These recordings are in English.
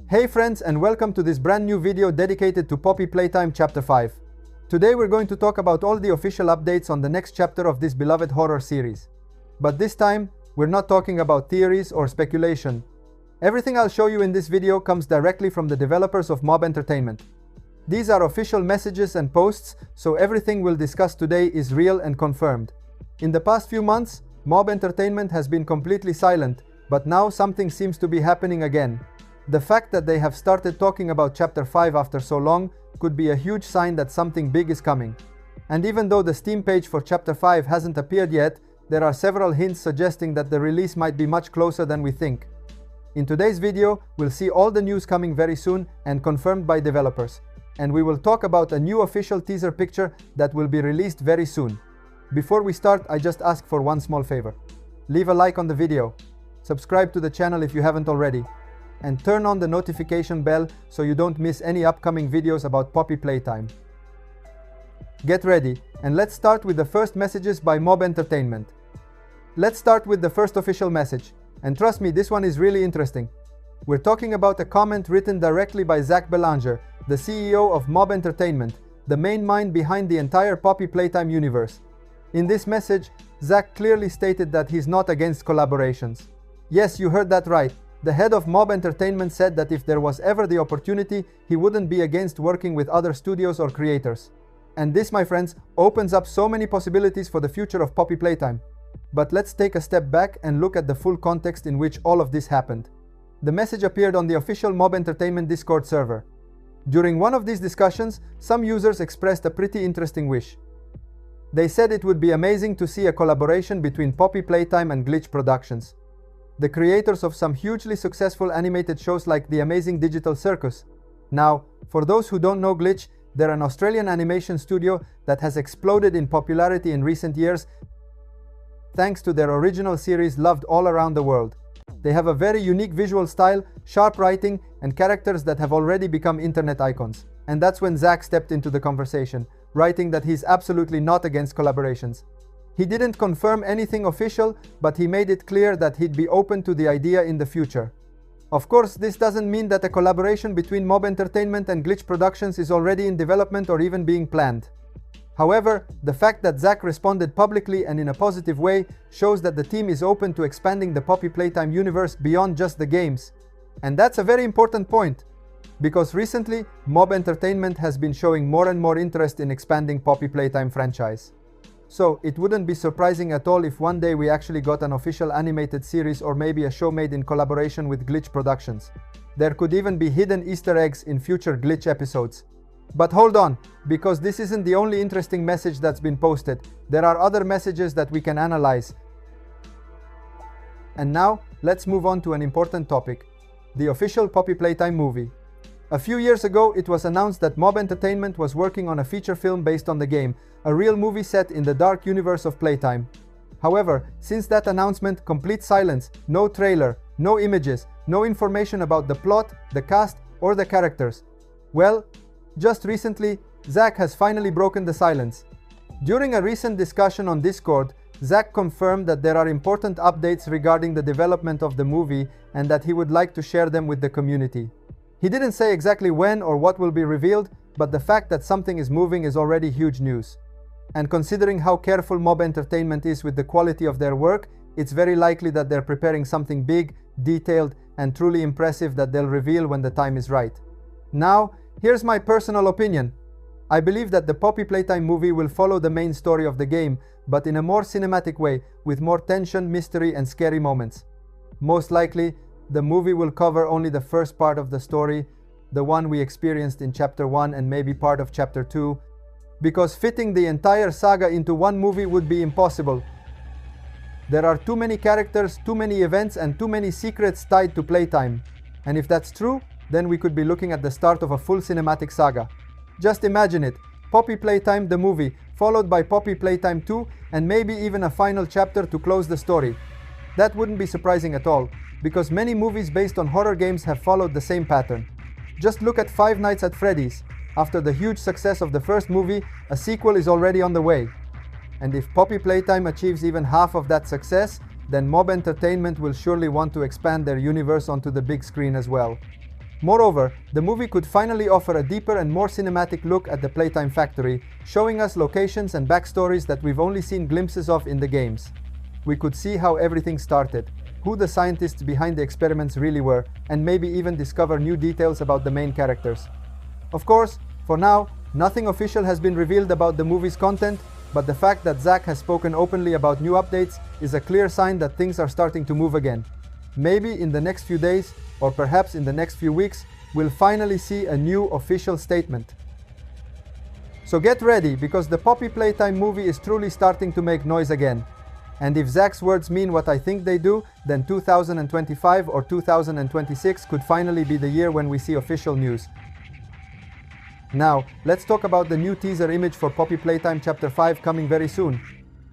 Hey friends, and welcome to this brand new video dedicated to Poppy Playtime Chapter 5. Today we're going to talk about all the official updates on the next chapter of this beloved horror series. But this time, we're not talking about theories or speculation. Everything I'll show you in this video comes directly from the developers of Mob Entertainment. These are official messages and posts, so everything we'll discuss today is real and confirmed. In the past few months, Mob Entertainment has been completely silent, but now something seems to be happening again. The fact that they have started talking about Chapter 5 after so long could be a huge sign that something big is coming. And even though the Steam page for Chapter 5 hasn't appeared yet, there are several hints suggesting that the release might be much closer than we think. In today's video, we'll see all the news coming very soon and confirmed by developers. And we will talk about a new official teaser picture that will be released very soon. Before we start, I just ask for one small favor. Leave a like on the video, subscribe to the channel if you haven't already, and turn on the notification bell so you don't miss any upcoming videos about Poppy Playtime. Get ready, and let's start with the first messages by Mob Entertainment. Let's start with the first official message, and trust me, this one is really interesting. We're talking about a comment written directly by Zach Belanger, the CEO of Mob Entertainment, the main mind behind the entire Poppy Playtime universe. In this message, Zach clearly stated that he's not against collaborations. Yes, you heard that right. The head of Mob Entertainment said that if there was ever the opportunity, he wouldn't be against working with other studios or creators. And this, my friends, opens up so many possibilities for the future of Poppy Playtime. But let's take a step back and look at the full context in which all of this happened. The message appeared on the official Mob Entertainment Discord server. During one of these discussions, some users expressed a pretty interesting wish. They said it would be amazing to see a collaboration between Poppy Playtime and Glitch Productions, the creators of some hugely successful animated shows like The Amazing Digital Circus. Now, for those who don't know Glitch, they're an Australian animation studio that has exploded in popularity in recent years thanks to their original series loved all around the world. They have a very unique visual style, sharp writing, and characters that have already become internet icons. And that's when Zach stepped into the conversation, writing that he's absolutely not against collaborations. He didn't confirm anything official, but he made it clear that he'd be open to the idea in the future. Of course, this doesn't mean that a collaboration between Mob Entertainment and Glitch Productions is already in development or even being planned. However, the fact that Zach responded publicly and in a positive way shows that the team is open to expanding the Poppy Playtime universe beyond just the games. And that's a very important point, because recently, Mob Entertainment has been showing more and more interest in expanding Poppy Playtime franchise. So, it wouldn't be surprising at all if one day we actually got an official animated series or maybe a show made in collaboration with Glitch Productions. There could even be hidden Easter eggs in future Glitch episodes. But hold on, because this isn't the only interesting message that's been posted. There are other messages that we can analyze. And now, let's move on to an important topic: the official Poppy Playtime movie. A few years ago, it was announced that Mob Entertainment was working on a feature film based on the game, a real movie set in the dark universe of Playtime. However, since that announcement, complete silence, no trailer, no images, no information about the plot, the cast, or the characters. Well, just recently, Zach has finally broken the silence. During a recent discussion on Discord, Zach confirmed that there are important updates regarding the development of the movie and that he would like to share them with the community. He didn't say exactly when or what will be revealed, but the fact that something is moving is already huge news. And considering how careful Mob Entertainment is with the quality of their work, it's very likely that they're preparing something big, detailed, and truly impressive that they'll reveal when the time is right. Now, here's my personal opinion. I believe that the Poppy Playtime movie will follow the main story of the game, but in a more cinematic way, with more tension, mystery, and scary moments. Most likely, the movie will cover only the first part of the story, the one we experienced in Chapter 1 and maybe part of Chapter 2, because fitting the entire saga into one movie would be impossible. There are too many characters, too many events, and too many secrets tied to Playtime. And if that's true, then we could be looking at the start of a full cinematic saga. Just imagine it: Poppy Playtime the movie, followed by Poppy Playtime 2, and maybe even a final chapter to close the story. That wouldn't be surprising at all, because many movies based on horror games have followed the same pattern. Just look at Five Nights at Freddy's. After the huge success of the first movie, a sequel is already on the way. And if Poppy Playtime achieves even half of that success, then Mob Entertainment will surely want to expand their universe onto the big screen as well. Moreover, the movie could finally offer a deeper and more cinematic look at the Playtime Factory, showing us locations and backstories that we've only seen glimpses of in the games. We could see how everything started, who the scientists behind the experiments really were, and maybe even discover new details about the main characters. Of course, for now, nothing official has been revealed about the movie's content, but the fact that Zack has spoken openly about new updates is a clear sign that things are starting to move again. Maybe in the next few days, or perhaps in the next few weeks, we'll finally see a new official statement. So get ready, because the Poppy Playtime movie is truly starting to make noise again. And if Zack's words mean what I think they do, then 2025 or 2026 could finally be the year when we see official news. Now, let's talk about the new teaser image for Poppy Playtime Chapter 5 coming very soon.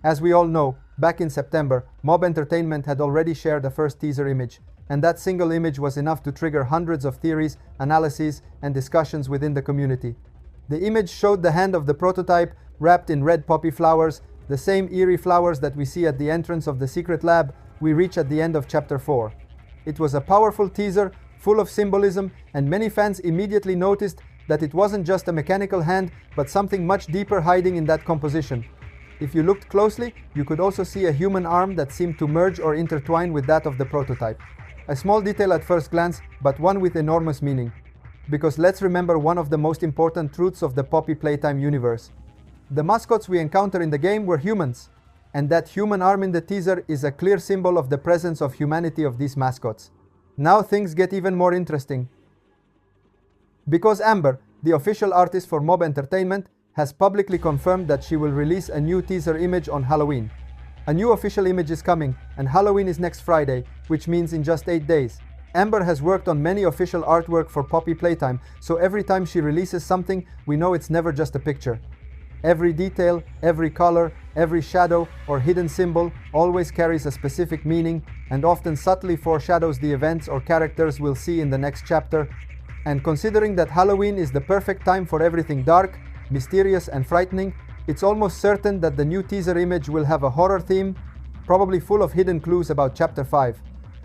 As we all know, back in September, Mob Entertainment had already shared the first teaser image, and that single image was enough to trigger hundreds of theories, analyses, and discussions within the community. The image showed the hand of the prototype wrapped in red poppy flowers, the same eerie flowers that we see at the entrance of the secret lab we reach at the end of Chapter 4. It was a powerful teaser, full of symbolism, and many fans immediately noticed that it wasn't just a mechanical hand, but something much deeper hiding in that composition. If you looked closely, you could also see a human arm that seemed to merge or intertwine with that of the prototype. A small detail at first glance, but one with enormous meaning. Because let's remember one of the most important truths of the Poppy Playtime universe. The mascots we encounter in the game were humans, and that human arm in the teaser is a clear symbol of the presence of humanity of these mascots. Now things get even more interesting. Because Amber, the official artist for Mob Entertainment, has publicly confirmed that she will release a new teaser image on Halloween. A new official image is coming, and Halloween is next Friday, which means in just 8 days. Amber has worked on many official artwork for Poppy Playtime, so every time she releases something, we know it's never just a picture. Every detail, every color, every shadow or hidden symbol always carries a specific meaning and often subtly foreshadows the events or characters we'll see in the next chapter. And considering that Halloween is the perfect time for everything dark, mysterious and frightening, it's almost certain that the new teaser image will have a horror theme, probably full of hidden clues about Chapter 5.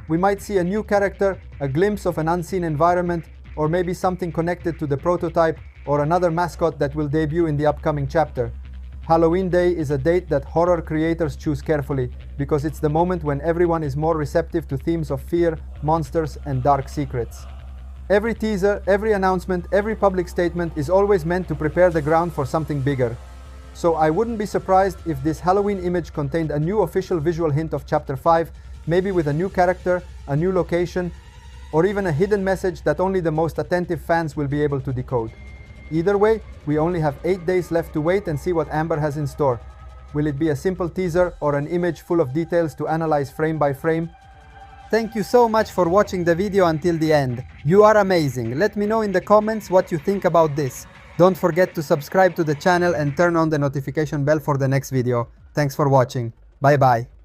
We might see a new character, a glimpse of an unseen environment, or maybe something connected to the prototype or another mascot that will debut in the upcoming chapter. Halloween Day is a date that horror creators choose carefully, because it's the moment when everyone is more receptive to themes of fear, monsters, and dark secrets. Every teaser, every announcement, every public statement is always meant to prepare the ground for something bigger. So I wouldn't be surprised if this Halloween image contained a new official visual hint of Chapter 5, maybe with a new character, a new location, or even a hidden message that only the most attentive fans will be able to decode. Either way, we only have 8 days left to wait and see what Amber has in store. Will it be a simple teaser or an image full of details to analyze frame by frame? Thank you so much for watching the video until the end. You are amazing. Let me know in the comments what you think about this. Don't forget to subscribe to the channel and turn on the notification bell for the next video. Thanks for watching. Bye bye.